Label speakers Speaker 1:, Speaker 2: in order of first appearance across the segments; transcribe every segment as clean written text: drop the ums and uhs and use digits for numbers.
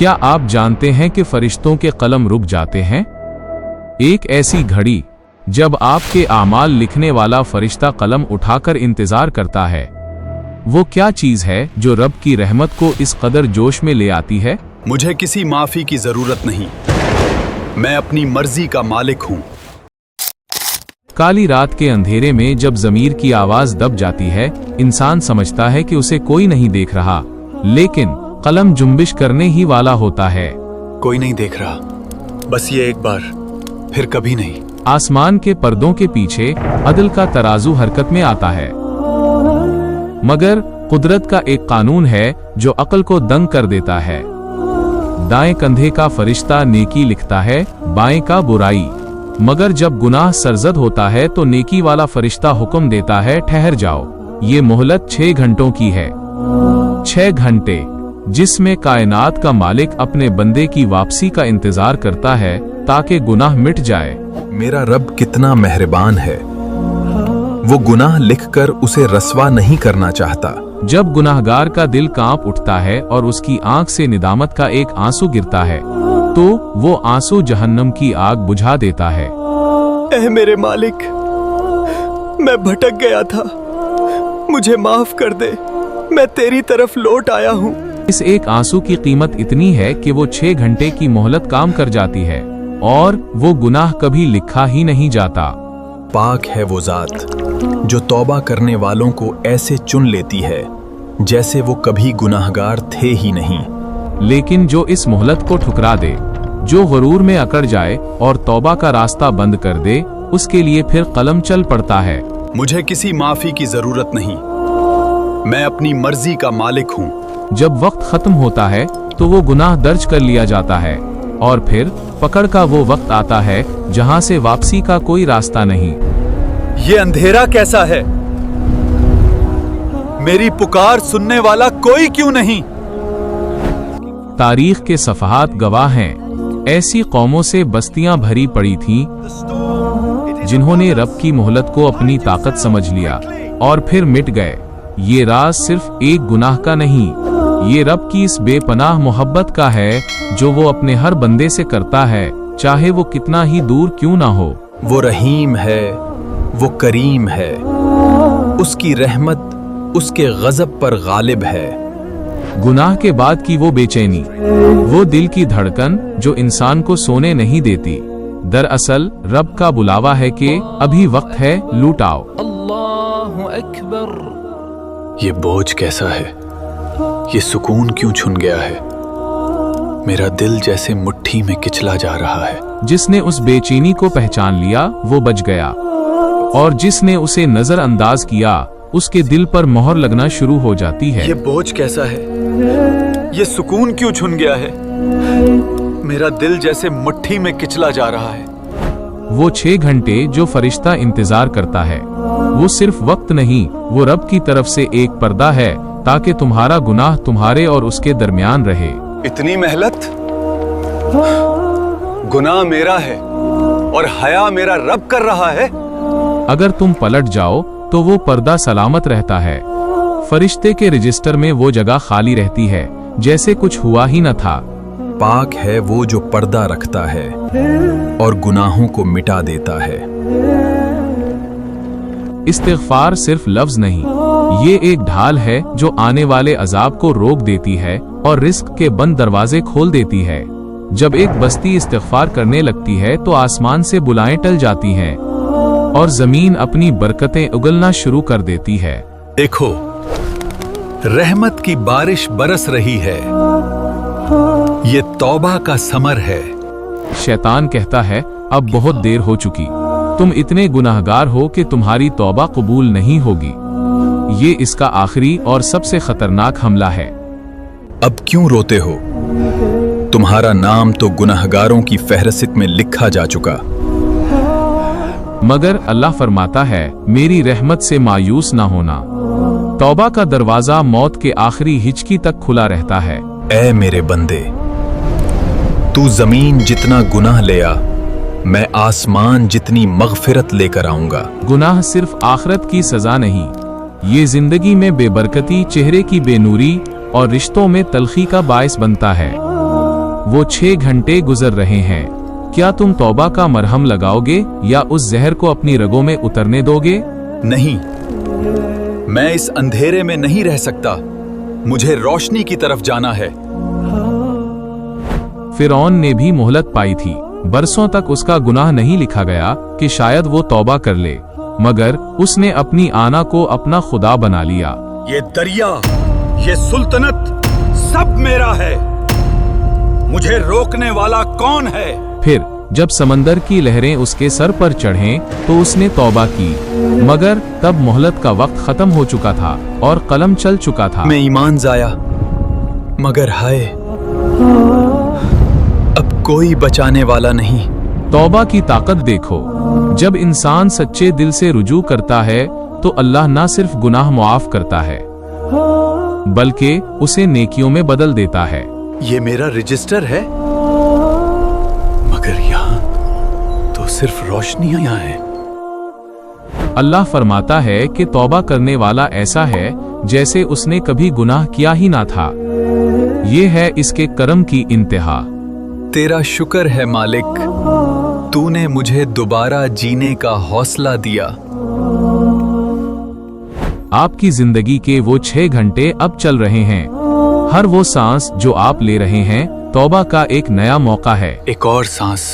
Speaker 1: क्या आप जानते हैं कि फरिश्तों के कलम रुक जाते हैं? एक ऐसी घड़ी जब आपके आमाल लिखने वाला फरिश्ता कलम उठाकर इंतजार करता है। वो क्या चीज है जो रब की रहमत को इस कदर जोश में ले आती है?
Speaker 2: मुझे किसी माफी की जरूरत नहीं, मैं अपनी मर्जी का मालिक हूँ।
Speaker 1: काली रात के अंधेरे में जब ज़मीर की आवाज दब जाती है, इंसान समझता है कि उसे कोई नहीं देख रहा, लेकिन कलम जुम्बिश करने ही वाला होता है।
Speaker 2: कोई नहीं देख रहा, बस ये एक बार, फिर कभी नहीं।
Speaker 1: आसमान के पर्दों के पीछे अदल का तराजू हरकत में आता है, मगर कुदरत का एक कानून है जो अक्ल को दंग कर देता है। दाएं कंधे का फरिश्ता नेकी लिखता है, बाएं का बुराई। मगर जब गुनाह सरजद होता है तो नेकी वाला फरिश्ता हुक्म देता है, ठहर जाओ, ये मोहलत 6 घंटों की है। 6 घंटे जिसमें कायनात का मालिक अपने बंदे की वापसी का इंतजार करता है ताकि गुनाह मिट जाए।
Speaker 3: मेरा रब कितना मेहरबान है, वो गुनाह लिखकर उसे रस्वा नहीं करना चाहता।
Speaker 1: जब गुनाहगार का दिल कांप उठता है और उसकी आंख से निदामत का एक आंसू गिरता है, तो वो आंसू जहन्नम की आग बुझा देता है।
Speaker 2: ऐ मेरे मालिक, मैं भटक गया था, मुझे माफ कर दे, मैं तेरी तरफ लौट आया हूँ।
Speaker 1: इस एक आंसू की कीमत इतनी है कि वो 6 घंटे की मोहलत काम कर जाती है और वो गुनाह कभी लिखा ही नहीं जाता।
Speaker 3: पाक है वो जात जो तौबा करने वालों को ऐसे चुन लेती है जैसे वो कभी गुनाहगार थे ही नहीं।
Speaker 1: लेकिन जो इस मोहलत को ठुकरा दे, जो गरूर में अकड़ जाए और तौबा का रास्ता बंद कर दे, उसके लिए फिर कलम चल पड़ता है।
Speaker 2: मुझे किसी माफी की जरूरत नहीं, मैं अपनी मर्जी का मालिक हूँ।
Speaker 1: जब वक्त खत्म होता है तो वो गुनाह दर्ज कर लिया जाता है और फिर पकड़ का वो वक्त आता है जहां से वापसी का कोई रास्ता नहीं।
Speaker 2: ये अंधेरा कैसा है, मेरी पुकार सुनने वाला कोई क्यों नहीं?
Speaker 1: तारीख के सफहात गवाह हैं, ऐसी कौमों से बस्तियां भरी पड़ी थीं जिन्होंने रब की मोहलत को अपनी ताकत समझ लिया और फिर मिट गए। ये राज सिर्फ एक गुनाह का नहीं, ये रब की इस बेपनाह मोहब्बत का है जो वो अपने हर बंदे से करता है, चाहे वो कितना ही दूर क्यों ना हो।
Speaker 3: वो रहीम है, वो करीम है, उसकी रहमत उसके गजब पर गालिब है।
Speaker 1: गुनाह के बाद की वो बेचैनी, वो दिल की धड़कन जो इंसान को सोने नहीं देती, दरअसल रब का बुलावा है कि अभी वक्त है, लूट आओ।
Speaker 2: अल्लाहु अकबर। ये बोझ कैसा है, ये सुकून क्यों छुन गया है, मेरा दिल जैसे मुट्ठी में किचला जा रहा है।
Speaker 1: जिसने उस बेचैनी को पहचान लिया वो बच गया, और जिसने उसे नजरअंदाज किया उसके दिल पर मोहर लगना शुरू हो जाती है।
Speaker 2: ये बोझ कैसा है, ये सुकून क्यों छुन गया है, मेरा दिल जैसे मुट्ठी में किचला जा रहा है।
Speaker 1: वो 6 घंटे जो फरिश्ता इंतजार करता है, वो सिर्फ वक्त नहीं, वो रब की तरफ से एक पर्दा है ताकि तुम्हारा गुनाह तुम्हारे और उसके दरमियान रहे।
Speaker 2: इतनी मेहनत, गुनाह मेरा है और हया मेरा रब कर रहा है।
Speaker 1: अगर तुम पलट जाओ तो वो पर्दा सलामत रहता है, फरिश्ते के रजिस्टर में वो जगह खाली रहती है जैसे कुछ हुआ ही न था।
Speaker 3: पाक है वो जो पर्दा रखता है और गुनाहों को मिटा देता है।
Speaker 1: इस्तिग़फ़ार सिर्फ लफ्ज नहीं, ये एक ढाल है जो आने वाले अजाब को रोक देती है और रिस्क के बंद दरवाजे खोल देती है। जब एक बस्ती इस्तिग़फ़ार करने लगती है तो आसमान से बुलाएं टल जाती हैं और जमीन अपनी बरकतें उगलना शुरू कर देती है।
Speaker 2: देखो, रहमत की बारिश बरस रही है, ये तौबा का समर है।
Speaker 1: शैतान कहता है, अब बहुत देर हो चुकी, तुम इतने गुनाहगार हो कि तुम्हारी तौबा कबूल नहीं होगी। ये इसका आखिरी और सबसे खतरनाक हमला है।
Speaker 3: अब क्यों रोते हो, तुम्हारा नाम तो गुनाहगारों की फहरिस्त में लिखा जा चुका।
Speaker 1: मगर अल्लाह फरमाता है, मेरी रहमत से मायूस ना होना। तौबा का दरवाजा मौत के आखिरी हिचकी तक खुला रहता है।
Speaker 3: ऐ मेरे बंदे, तू जमीन जितना गुनाह ले आ, मैं आसमान जितनी मगफिरत लेकर आऊंगा।
Speaker 1: गुनाह सिर्फ आखिरत की सजा नहीं, ये जिंदगी में बेबरकती, चेहरे की बेनूरी और रिश्तों में तलखी का बायस बनता है। वो 6 घंटे गुजर रहे हैं। क्या तुम तौबा का मरहम लगाओगे या उस जहर को अपनी रगों में उतरने दोगे?
Speaker 3: नहीं, मैं इस अंधेरे में नहीं रह सकता। मुझे रोशनी की तरफ जाना है।
Speaker 1: फिरौन ने भी मोहलत पाई थी। बरसों तक उसका गुनाह नहीं लिखा गया कि शायद वो तौबा कर ले, मगर उसने अपनी आना को अपना खुदा बना लिया।
Speaker 3: ये दरिया, ये सुल्तनत सब मेरा है। मुझे रोकने वाला कौन है?
Speaker 1: फिर जब समंदर की लहरें उसके सर पर चढ़ें तो उसने तौबा की, मगर तब मोहलत का वक्त खत्म हो चुका था और कलम चल चुका था।
Speaker 3: मैं ईमान जाया, मगर हाय, अब कोई बचाने वाला नहीं।
Speaker 1: तौबा की ताकत देखो। जब इंसान सच्चे दिल से रुजू करता है तो अल्लाह ना सिर्फ गुनाह मुआफ करता है बल्कि उसे नेकियों में बदल देता है।
Speaker 3: ये मेरा रजिस्टर है, मगर यहाँ तो सिर्फ रोशनियां हैं।
Speaker 1: अल्लाह फरमाता है कि तौबा करने वाला ऐसा है जैसे उसने कभी गुनाह किया ही ना था। ये है इसके करम की इंतहा।
Speaker 3: तेरा शुक्र है मालिक, तूने मुझे दोबारा जीने का हौसला दिया।
Speaker 1: आपकी जिंदगी के वो 6 घंटे अब चल रहे हैं। हर वो सांस जो आप ले रहे हैं तौबा का एक नया मौका है।
Speaker 3: एक और सांस,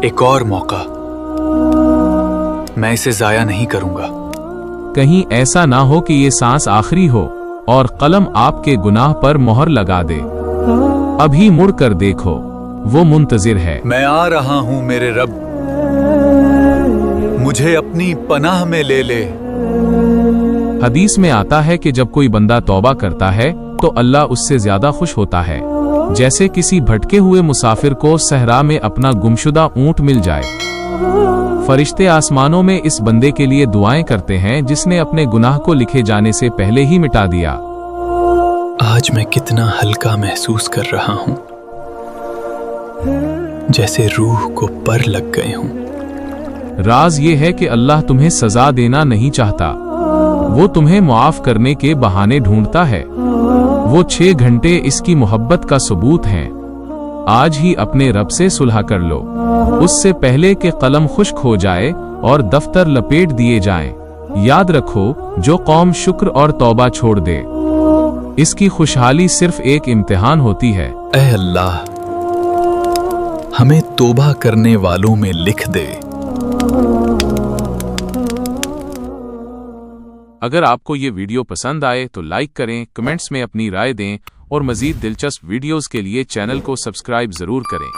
Speaker 3: एक और मौका। मैं इसे जाया नहीं करूंगा।
Speaker 1: कहीं ऐसा ना हो कि ये सांस आखिरी हो और कलम आपके गुनाह पर मोहर लगा दे। अभी मुड़ कर देखो, वो मुंतजिर है।
Speaker 3: मैं आ रहा हूं मेरे रब, मुझे अपनी पनाह में ले ले।
Speaker 1: हदीस में आता है कि जब कोई बंदा तौबा करता है तो अल्लाह उससे ज्यादा खुश होता है, जैसे किसी भटके हुए मुसाफिर को सहरा में अपना गुमशुदा ऊंट मिल जाए। फरिश्ते आसमानों में इस बंदे के लिए दुआएं करते हैं जिसने अपने गुनाह को लिखे जाने से पहले ही मिटा दिया।
Speaker 3: आज मैं कितना हल्का महसूस कर रहा हूं, जैसे रूह को पर लग गए हूं।
Speaker 1: राज ये है कि अल्लाह तुम्हें सजा देना नहीं चाहता, वो तुम्हें मुआफ करने के बहाने ढूंढता है। वो 6 घंटे इसकी मोहब्बत का सबूत हैं। आज ही अपने रब से सुलह कर लो, उससे पहले कि कलम खुश्क हो जाए और दफ्तर लपेट दिए जाएं। याद रखो, जो कौम शुक्र और तौबा छोड़ दे, इसकी खुशहाली सिर्फ एक इम्तिहान होती है।
Speaker 3: ऐ अल्लाह, हमें तौबा करने वालों में लिख दे।
Speaker 1: अगर आपको ये वीडियो पसंद आए तो लाइक करें, कमेंट्स में अपनी राय दें और मजीद दिलचस्प वीडियोस के लिए चैनल को सब्सक्राइब जरूर करें।